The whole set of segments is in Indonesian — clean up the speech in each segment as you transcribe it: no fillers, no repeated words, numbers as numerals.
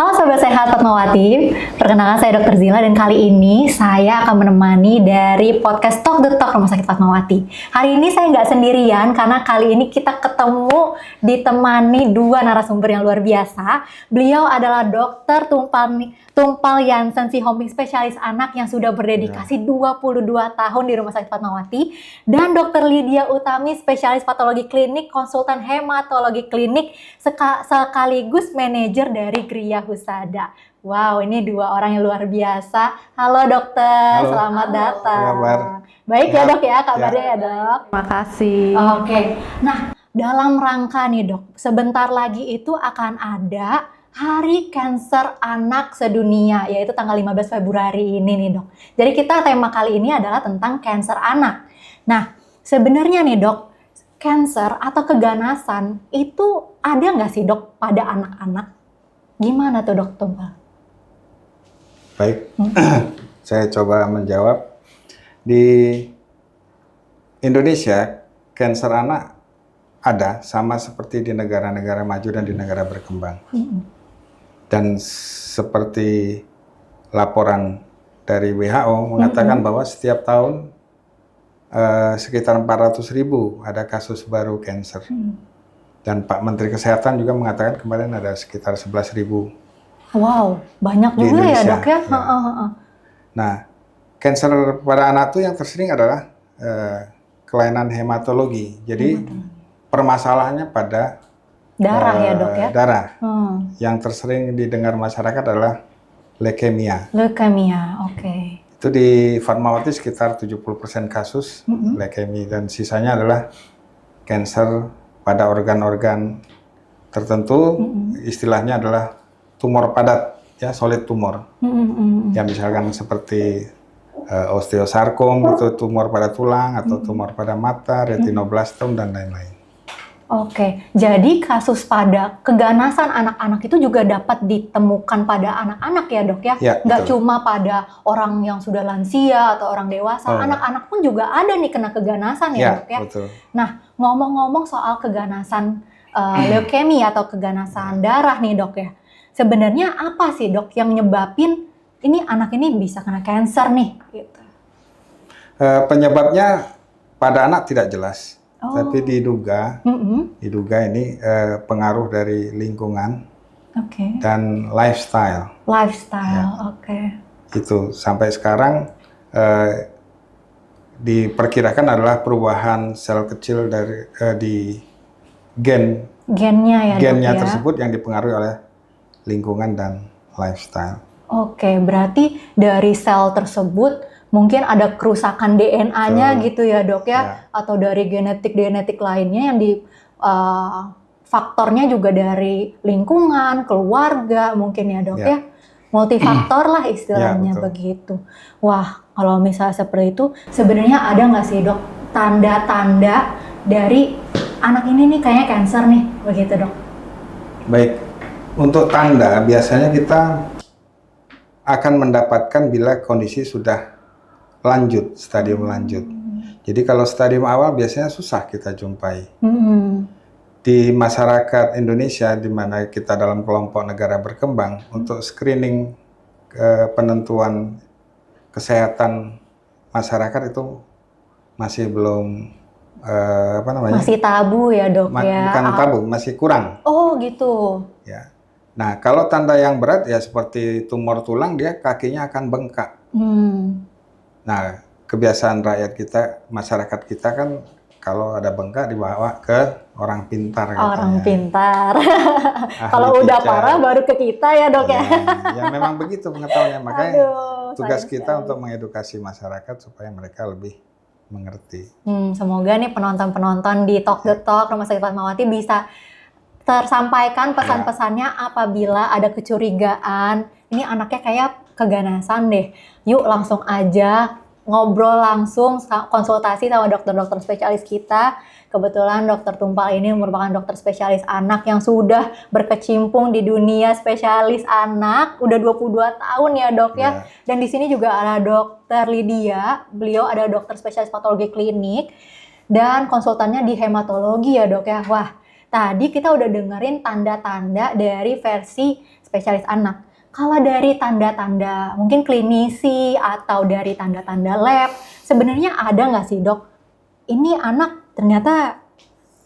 Halo Sobat Sehat Fatmawati, perkenalkan saya Dr. Zila dan kali ini saya akan menemani dari podcast Talk the Talk Rumah Sakit Fatmawati. Hari ini saya nggak sendirian karena kali ini kita ketemu ditemani dua narasumber yang luar biasa. Beliau adalah Dr. Tumpal Jansen, Sihombing spesialis anak yang sudah berdedikasi 22 tahun di Rumah Sakit Fatmawati, dan Dr. Lydia Utami, spesialis patologi klinik, konsultan hematologi klinik, sekaligus manajer dari Gria Husada. Wow, ini dua orang yang luar biasa. Halo dokter, Halo. Selamat datang. Kabar? Baik ya dok ya, kabarnya Ya. ya dok. Terima kasih. Oke, nah dalam rangka nih dok, sebentar lagi itu akan ada Hari Kanker Anak Sedunia, yaitu tanggal 15 Februari ini nih dok. Jadi kita tema kali ini adalah tentang kanker anak. Nah, sebenarnya nih dok, kanker atau keganasan itu ada nggak sih dok pada anak-anak? Gimana tuh dok Tumpal? Baik, saya coba menjawab. Di Indonesia, kanker anak ada sama seperti di negara-negara maju dan di negara berkembang. Dan seperti laporan dari WHO mengatakan bahwa setiap tahun sekitar 400.000 ada kasus baru kanker. Dan Pak Menteri Kesehatan juga mengatakan kemarin ada sekitar 11.000. Wow, banyak Di juga ya Indonesia, dok ya? ya. Nah, kanker pada anak itu yang tersering adalah kelainan hematologi. Jadi permasalahannya pada Darah ya dok ya? darah. Yang tersering didengar masyarakat adalah leukemia. Leukemia, oke. Itu di Fatmawati sekitar 70% kasus leukemia, dan sisanya adalah kanker pada organ-organ tertentu. Istilahnya adalah tumor padat, ya, solid tumor. Ya, misalkan seperti osteosarkom, itu tumor pada tulang, atau tumor pada mata, retinoblastom, dan lain-lain. Oke, jadi kasus pada keganasan anak-anak itu juga dapat ditemukan pada anak-anak ya dok ya? Ya, nggak betul. cuma pada orang yang sudah lansia atau orang dewasa, anak-anak pun juga ada nih kena keganasan ya dok ya? Betul. Nah, ngomong-ngomong soal keganasan leukemia atau keganasan darah nih dok ya, sebenarnya apa sih dok yang nyebabin ini anak ini bisa kena kanker nih? Gitu. Penyebabnya pada anak tidak jelas. Tapi diduga ini pengaruh dari lingkungan dan lifestyle. Lifestyle, oke. Itu sampai sekarang diperkirakan adalah perubahan sel kecil dari di Gennya ya gennya dok ya? tersebut yang dipengaruhi oleh lingkungan dan lifestyle. Oke, berarti dari sel tersebut mungkin ada kerusakan DNA-nya gitu ya dok ya? Atau dari genetik lainnya yang faktornya juga dari lingkungan, keluarga mungkin ya dok ya? Multifaktor lah istilahnya begitu. Wah, kalau misalnya seperti itu, sebenarnya ada nggak sih dok tanda-tanda dari anak ini nih kayaknya kanker nih, begitu dok? Baik, untuk tanda biasanya kita akan mendapatkan bila kondisi sudah lanjut, stadium lanjut. Jadi kalau stadium awal biasanya susah kita jumpai. Di masyarakat Indonesia, di mana kita dalam kelompok negara berkembang, untuk screening penentuan kesehatan masyarakat itu masih belum masih tabu ya dok ya? Bukan tabu, masih kurang. Oh gitu. Ya. Nah, kalau tanda yang berat ya seperti tumor tulang, dia kakinya akan bengkak. Nah, kebiasaan rakyat kita, masyarakat kita kan kalau ada bengkak dibawa ke orang pintar. Orang pintar. Kalau udah parah baru ke kita ya dok ya? Ya memang begitu pengetahuannya. Makanya tugas kita untuk mengedukasi masyarakat supaya mereka lebih mengerti. Semoga nih penonton-penonton di Talk the Talk Rumah Sakit Fatmawati bisa tersampaikan pesan-pesannya apabila ada kecurigaan, ini anaknya kayak keganasan deh. Yuk langsung aja ngobrol langsung, konsultasi sama dokter-dokter spesialis kita. Kebetulan Dokter Tumpal ini merupakan dokter spesialis anak yang sudah berkecimpung di dunia spesialis anak, udah 22 tahun ya dok ya. Dan di sini juga ada Dokter Lydia, beliau ada dokter spesialis patologi klinik dan konsultannya di hematologi ya dok ya. Wah, tadi kita udah dengerin tanda-tanda dari versi spesialis anak. Kalau dari tanda-tanda mungkin klinisi atau dari tanda-tanda lab, sebenarnya ada nggak sih dok? Ini anak ternyata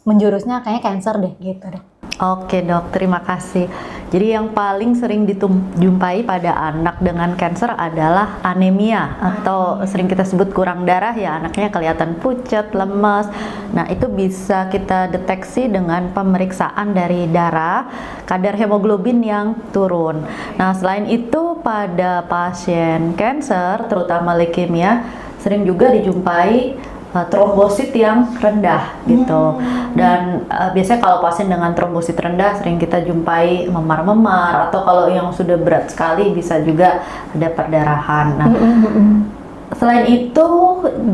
menjurusnya kayaknya cancer deh gitu dok. Oke dok, terima kasih. Jadi yang paling sering dijumpai pada anak dengan kanker adalah anemia atau sering kita sebut kurang darah ya, anaknya kelihatan pucat, lemas. Nah itu bisa kita deteksi dengan pemeriksaan dari darah, kadar hemoglobin yang turun. Nah selain itu pada pasien kanker, terutama leukemia, sering juga dijumpai trombosit yang rendah gitu. Dan biasanya kalau pasien dengan trombosit rendah sering kita jumpai memar-memar, atau kalau yang sudah berat sekali bisa juga ada perdarahan. Nah, selain itu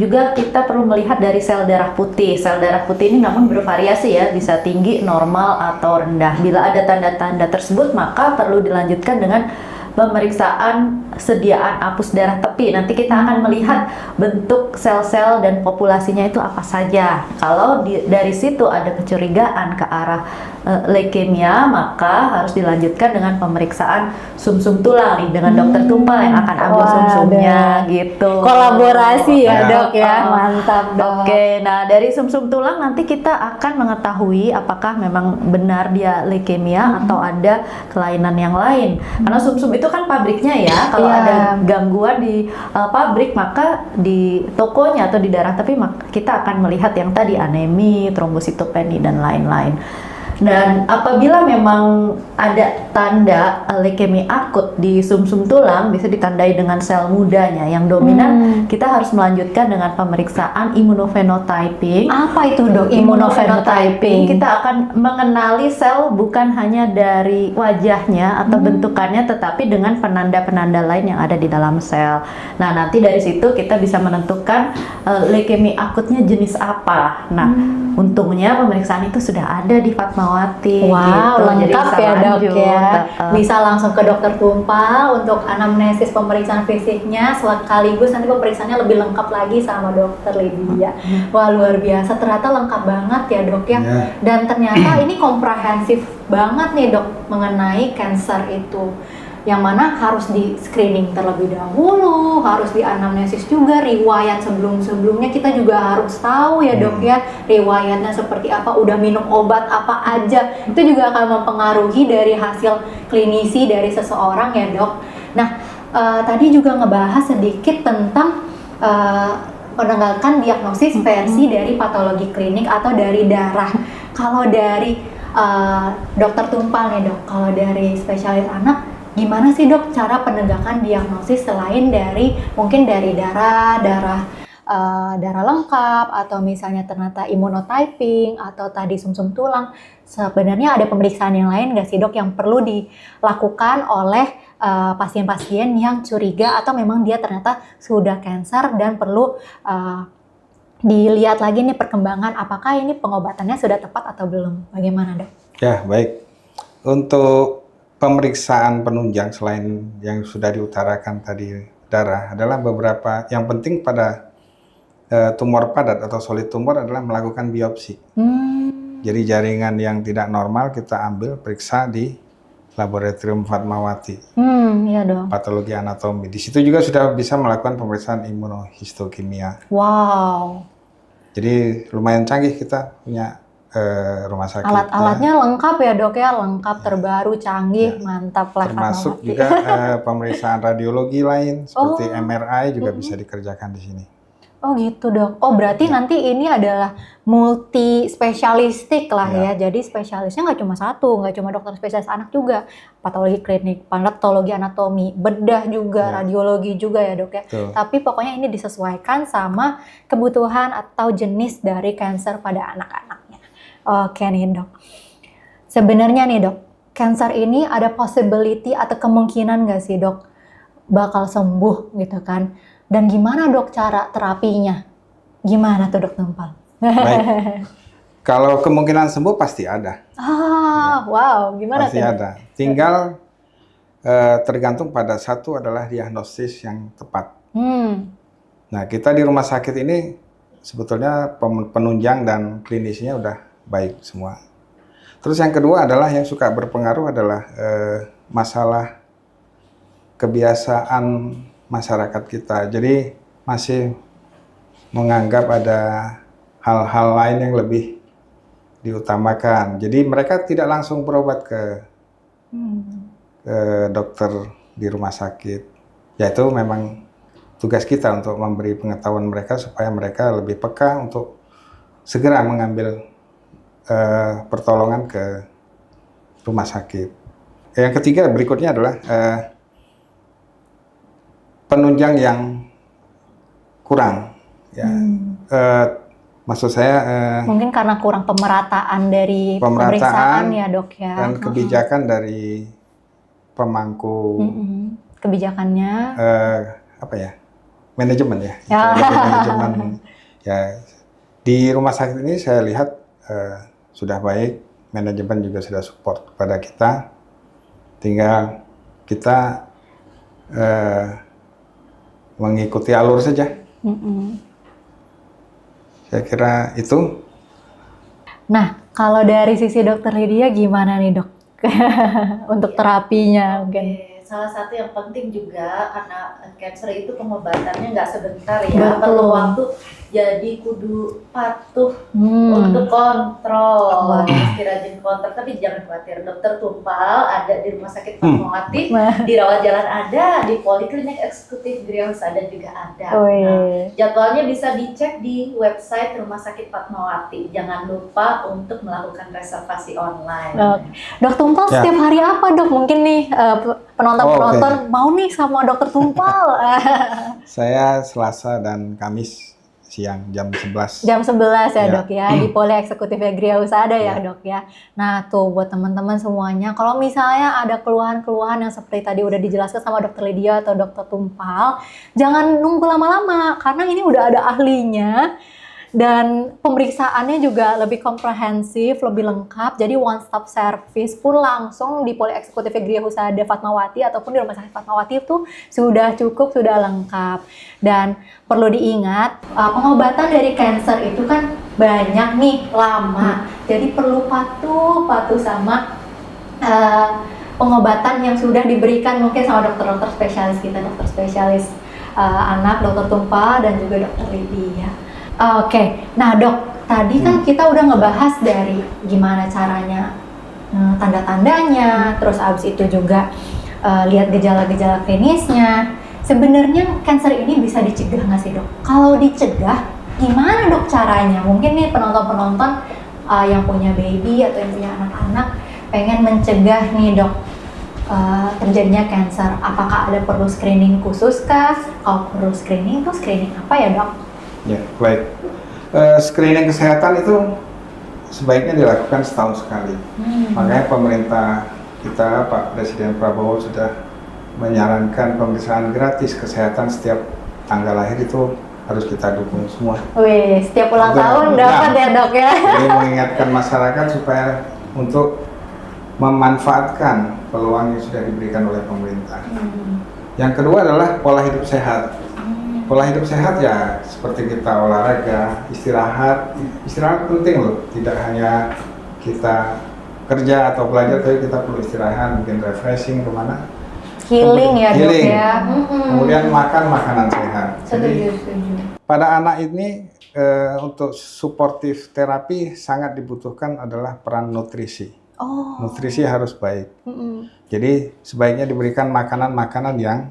juga kita perlu melihat dari sel darah putih. Sel darah putih ini namun bervariasi ya, bisa tinggi, normal, atau rendah. Bila ada tanda-tanda tersebut maka perlu dilanjutkan dengan pemeriksaan sediaan apus darah tepi. Nanti kita akan melihat bentuk sel-sel dan populasinya itu apa saja. Kalau dari situ ada kecurigaan ke arah leukemia, maka harus dilanjutkan dengan pemeriksaan sumsum tulang nih dengan dokter tumpal yang akan ambil sumsumnya gitu. Kolaborasi ya dok ya, mantap dok. Oke, nah dari sumsum tulang nanti kita akan mengetahui apakah memang benar dia leukemia atau ada kelainan yang lain. Karena sumsum itu kan pabriknya ya. Kalau ada gangguan di pabrik, maka di tokonya atau di darah tepi kita akan melihat yang tadi anemi, trombositopeni dan lain-lain. Dan apabila memang ada tanda leukemia akut di sumsum tulang, bisa ditandai dengan sel mudanya yang dominan, kita harus melanjutkan dengan pemeriksaan immunophenotyping. Apa itu dok, immunophenotyping? Kita akan mengenali sel bukan hanya dari wajahnya atau bentukannya, tetapi dengan penanda-penanda lain yang ada di dalam sel. Nah, nanti dari situ kita bisa menentukan leukemia akutnya jenis apa. Nah, untungnya pemeriksaan itu sudah ada di Fatmawati. Wow, gitu. lengkap Jadi ya dok lanjut. ya. Bisa langsung ke dokter tumpal untuk anamnesis pemeriksaan fisiknya, sekaligus nanti pemeriksaannya lebih lengkap lagi sama dokter Lydia. Wah luar biasa, ternyata lengkap banget ya dok ya. Dan ternyata ini komprehensif banget nih dok mengenai kanker itu. Yang mana harus di screening terlebih dahulu, harus di anamnesis juga, riwayat sebelum-sebelumnya kita juga harus tahu ya dok ya, riwayatnya seperti apa, udah minum obat apa aja, itu juga akan mempengaruhi dari hasil klinisi dari seseorang ya dok. Nah tadi juga ngebahas sedikit tentang penegakan diagnosis versi dari patologi klinik atau dari darah. Kalau dari dokter tumpal nih dok, kalau dari spesialis anak, gimana sih dok cara penegakan diagnosis selain dari mungkin dari darah lengkap atau misalnya ternyata immunotyping atau tadi sumsum tulang, sebenarnya ada pemeriksaan yang lain nggak sih dok yang perlu dilakukan oleh pasien-pasien yang curiga atau memang dia ternyata sudah kanker dan perlu dilihat lagi nih perkembangan apakah ini pengobatannya sudah tepat atau belum, bagaimana dok? Ya baik, untuk pemeriksaan penunjang selain yang sudah diutarakan tadi darah adalah beberapa yang penting pada tumor padat atau solid tumor adalah melakukan biopsi. Jadi jaringan yang tidak normal kita ambil periksa di laboratorium Fatmawati. Iya dong. Patologi anatomi. Di situ juga sudah bisa melakukan pemeriksaan imunohistokimia. Wow. Jadi lumayan canggih kita punya rumah sakit. Alat-alatnya lengkap ya dok ya, lengkap, terbaru, canggih, mantap lah. Termasuk juga pemeriksaan radiologi lain seperti MRI juga bisa dikerjakan di sini. Oh gitu dok. Oh berarti nanti ini adalah multi spesialistik lah ya. Jadi spesialisnya nggak cuma satu, nggak cuma dokter spesialis anak juga, patologi klinik, patologi anatomi, bedah juga, radiologi juga ya dok ya. Tapi pokoknya ini disesuaikan sama kebutuhan atau jenis dari kanker pada anak-anaknya. Oke nih dok. Sebenarnya nih dok, kanker ini ada possibility atau kemungkinan nggak sih dok bakal sembuh gitu kan? Dan gimana dok cara terapinya? Gimana tuh dok Tumpal? Baik. Kalau kemungkinan sembuh pasti ada. Wow, gimana pasti tuh? ada. Tinggal tergantung pada satu adalah diagnosis yang tepat. Nah kita di rumah sakit ini sebetulnya penunjang dan klinisinya udah baik semua. Terus yang kedua adalah yang suka berpengaruh adalah masalah kebiasaan masyarakat kita. Jadi masih menganggap ada hal-hal lain yang lebih diutamakan. Jadi mereka tidak langsung berobat ke dokter di rumah sakit. Yaitu memang tugas kita untuk memberi pengetahuan mereka supaya mereka lebih peka untuk segera mengambil pertolongan ke rumah sakit. Yang ketiga berikutnya adalah penunjang yang kurang. Ya, maksud saya mungkin karena kurang pemerataan dari pemeriksaan ya dok ya. Dan kebijakan dari pemangku kebijakannya apa ya, manajemen ya. Ya. Manajemen ya di rumah sakit ini saya lihat sudah baik, manajemen juga sudah support kepada kita. Tinggal kita mengikuti alur saja. Saya kira itu. Nah, kalau dari sisi dokter Lydia gimana nih dok? Untuk terapinya mungkin. Salah satu yang penting juga karena cancer itu pengobatannya nggak sebentar ya. Betul. Perlu waktu, jadi kudu patuh untuk kontrol. Mesti rajin kontrol, tapi jangan khawatir. Dokter Tumpal ada di Rumah Sakit Fatmawati, di Rawat Jalan ada, di Poliklinik Eksekutif Griahusada juga ada. Nah, jadwalnya bisa dicek di website Rumah Sakit Fatmawati. Jangan lupa untuk melakukan reservasi online. Dok Tumpal setiap hari apa dok? Mungkin nih penonton mau nih sama dokter Tumpal. Saya Selasa dan Kamis siang jam 11. Jam 11 ya dok ya, di Poli Eksekutif Griahusada ya dok ya. Nah tuh buat teman-teman semuanya, kalau misalnya ada keluhan-keluhan yang seperti tadi udah dijelaskan sama dokter Lydia atau dokter Tumpal, jangan nunggu lama-lama karena ini udah ada ahlinya. Dan pemeriksaannya juga lebih komprehensif, lebih lengkap. Jadi one stop service pun langsung di Poli Eksekutif Griahusada Fatmawati ataupun di Rumah Sakit Fatmawati itu sudah cukup, sudah lengkap. Dan perlu diingat, pengobatan dari kanker itu kan banyak nih, lama. Jadi perlu patuh sama pengobatan yang sudah diberikan mungkin sama dokter-dokter spesialis kita, dokter spesialis anak, dokter Tumpal dan juga dokter Lydia. Oke, nah dok, tadi kan kita udah ngebahas dari gimana caranya tanda-tandanya, terus abis itu juga lihat gejala-gejala klinisnya. Sebenarnya kanker ini bisa dicegah nggak sih dok? Kalau dicegah, gimana dok caranya? Mungkin nih penonton-penonton yang punya baby atau yang punya anak-anak pengen mencegah nih dok terjadinya kanker. Apakah ada perlu screening khusus kah? Kalau perlu screening, itu screening apa ya dok? Ya, baik. Screening kesehatan itu sebaiknya dilakukan setahun sekali. Makanya pemerintah kita, Pak Presiden Prabowo sudah menyarankan pemeriksaan gratis kesehatan setiap tanggal lahir itu harus kita dukung semua. Wih, setiap ulang tahun dapat ya dok ya. Jadi mengingatkan masyarakat supaya untuk memanfaatkan peluang yang sudah diberikan oleh pemerintah. Yang kedua adalah pola hidup sehat. Pola hidup sehat ya seperti kita olahraga, istirahat penting loh. Tidak hanya kita kerja atau belajar, tapi kita perlu istirahat, mungkin refreshing kemana. Healing ya dok ya. Kemudian makan makanan sehat. Setuju. Pada anak ini untuk suportif terapi sangat dibutuhkan adalah peran nutrisi. Nutrisi harus baik. Jadi sebaiknya diberikan makanan-makanan yang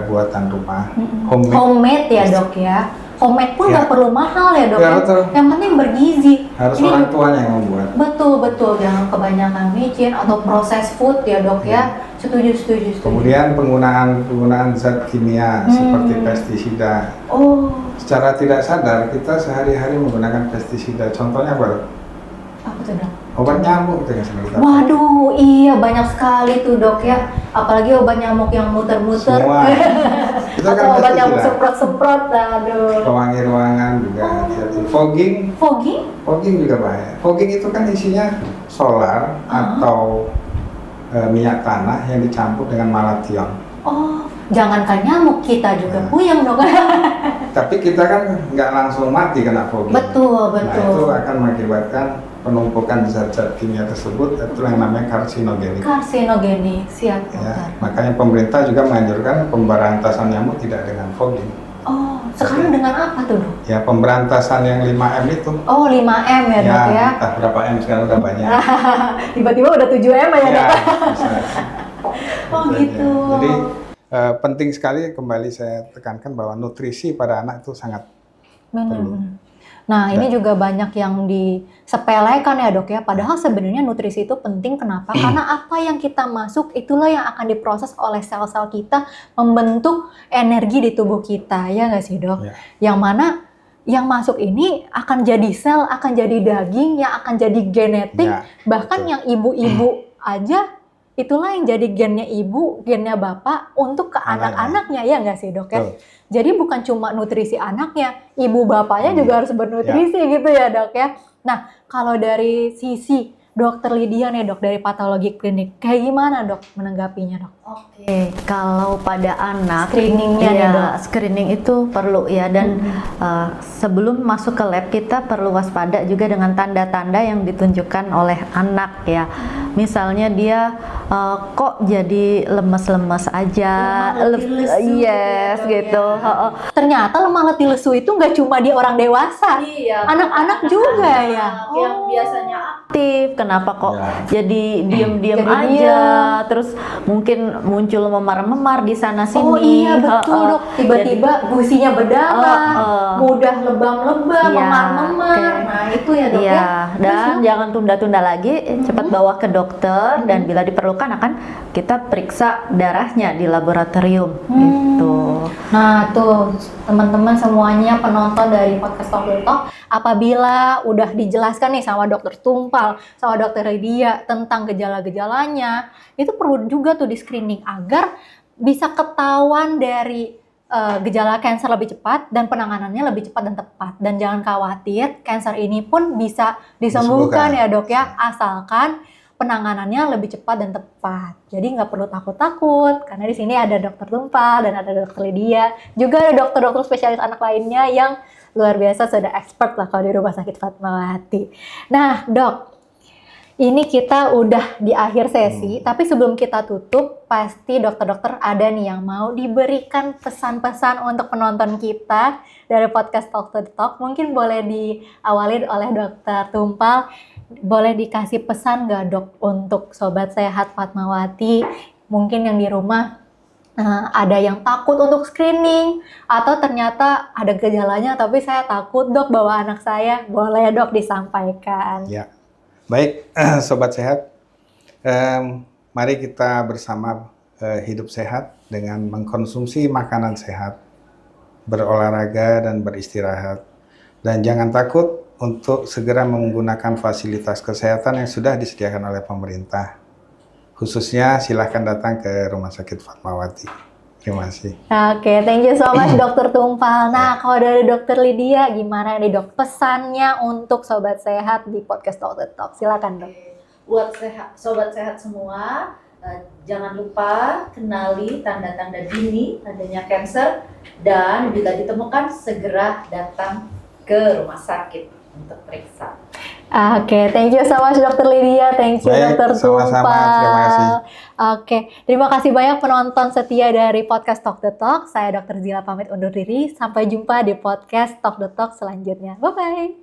buatan rumah, homemade ya dok ya. Homemade pun nggak perlu mahal ya dok. Ya, betul. Yang penting bergizi. Harus orang tuanya yang membuat. Betul, jangan kebanyakan micin atau proses food ya dok ya. Setuju. Kemudian penggunaan zat kimia seperti pestisida. Secara tidak sadar kita sehari-hari menggunakan pestisida. Contohnya apa dok? Apa tuh dok? Obat nyamuk itu yang sering kita. Waduh, iya banyak sekali tuh dok ya. Apalagi obat nyamuk yang muter-muter. Semua. Itu kan atau obat nyamuk pestisida. semprot-semprot, aduh. Pewangi ruangan juga hati-hati. Fogging juga bahaya. Fogging itu kan isinya solar atau minyak tanah yang dicampur dengan malation. Jangankan nyamuk, kita juga puyeng dok. Tapi kita kan nggak langsung mati kena fogging. Betul. Nah, itu akan mengakibatkan penumpukan zat-zat kimia tersebut itu yang namanya karsinogenik. Karsinogenik, siap Ya, dokter. makanya pemerintah juga menganjurkan pemberantasan nyamuk tidak dengan fogging. Oh, sekarang dengan apa tuh dok? Ya, pemberantasan yang 5M itu. Oh 5M ya dok ya? Entah berapa M sekarang udah banyak. Tiba-tiba udah 7M aja Ya, dok? bisa. Oh Itu gitu. aja. Jadi penting sekali kembali saya tekankan bahwa nutrisi pada anak itu sangat Benar. Nah, ini juga banyak yang disepelekan ya dok ya. Padahal sebenarnya nutrisi itu penting. Kenapa? Karena apa yang kita masuk itulah yang akan diproses oleh sel-sel kita membentuk energi di tubuh kita. Ya nggak sih dok? Ya. Yang mana yang masuk ini akan jadi sel, akan jadi daging, yang akan jadi genetik. Ya, Bahkan betul. yang ibu-ibu aja itulah yang jadi gennya ibu, gennya bapak untuk ke Anaknya. anak-anaknya. Ya nggak sih dok ya? Betul. Jadi bukan cuma nutrisi anaknya, ibu bapaknya juga harus bernutrisi gitu ya dok ya. Nah kalau dari sisi dokter Lydia nih dok, dari patologi klinik, kayak gimana dok menanggapinya dok? Oke, kalau pada anak Screeningnya nih, ya, dok. screening itu perlu ya, dan sebelum masuk ke lab kita perlu waspada juga dengan tanda-tanda yang ditunjukkan oleh anak ya. Misalnya dia kok jadi lemes-lemes aja, Lemah, letih, lesu yes gitu ya, gitu. Dok, ya. Heeh. Ternyata lemah letih lesu itu nggak cuma di orang dewasa, Iya, anak-anak juga ya. yang Oh. biasanya aktif, kenapa kok Ya. jadi diem-diem Jadi aja, diem. terus mungkin muncul memar-memar di sana sini. Oh iya betul Heeh. dok, tiba-tiba gusinya berdarah, Heeh. mudah lebam-lebam, Iya, memar-memar. oke. Nah itu ya dok Iya, ya. Terus, dan Dok, jangan tunda-tunda lagi, cepat bawa ke dokter, dan bila diperlukan akan kita periksa darahnya di laboratorium gitu. Nah tuh teman-teman semuanya penonton dari podcast Talk the Talk, apabila udah dijelaskan nih sama dokter Tumpal, sama dokter Lydia tentang gejala-gejalanya, itu perlu juga tuh di screening agar bisa ketahuan dari gejala kanker lebih cepat dan penanganannya lebih cepat dan tepat. Dan jangan khawatir, kanker ini pun bisa disembuhkan ya dok ya, asalkan penanganannya lebih cepat dan tepat. Jadi nggak perlu takut-takut, karena di sini ada dokter Tumpal dan ada dokter Lydia, juga ada dokter-dokter spesialis anak lainnya yang luar biasa, sudah expert lah kalau di Rumah Sakit Fatmawati. Nah dok, ini kita udah di akhir sesi, tapi sebelum kita tutup, pasti dokter-dokter ada nih yang mau diberikan pesan-pesan untuk penonton kita dari podcast Talk to the Talk. Mungkin boleh diawali oleh dokter Tumpal. Boleh dikasih pesan nggak dok untuk Sobat Sehat Fatmawati, mungkin yang di rumah ada yang takut untuk screening, atau ternyata ada gejalanya tapi saya takut dok bawa anak saya, boleh dok disampaikan. Ya, baik Sobat Sehat, mari kita bersama hidup sehat dengan mengkonsumsi makanan sehat, berolahraga dan beristirahat, dan jangan takut untuk segera menggunakan fasilitas kesehatan yang sudah disediakan oleh pemerintah. Khususnya silahkan datang ke Rumah Sakit Fatmawati. Terima kasih. Oke, thank you so much Dokter Tumpal. Nah, kalau dari Dokter Lydia, gimana nih dok pesannya untuk Sobat Sehat di podcast Talk the Talk? Silakan dok. Buat sobat sehat semua, jangan lupa kenali tanda-tanda dini adanya kanker, dan bila ditemukan segera datang ke rumah sakit untuk periksa. Oke, thank you so much Dokter Lydia, thank you Baik, Dokter Tumpal. sama-sama, terima kasih. Oke, terima kasih banyak penonton setia dari podcast Talk the Talk. Saya Dokter Zila pamit undur diri. Sampai jumpa di podcast Talk the Talk selanjutnya. Bye bye.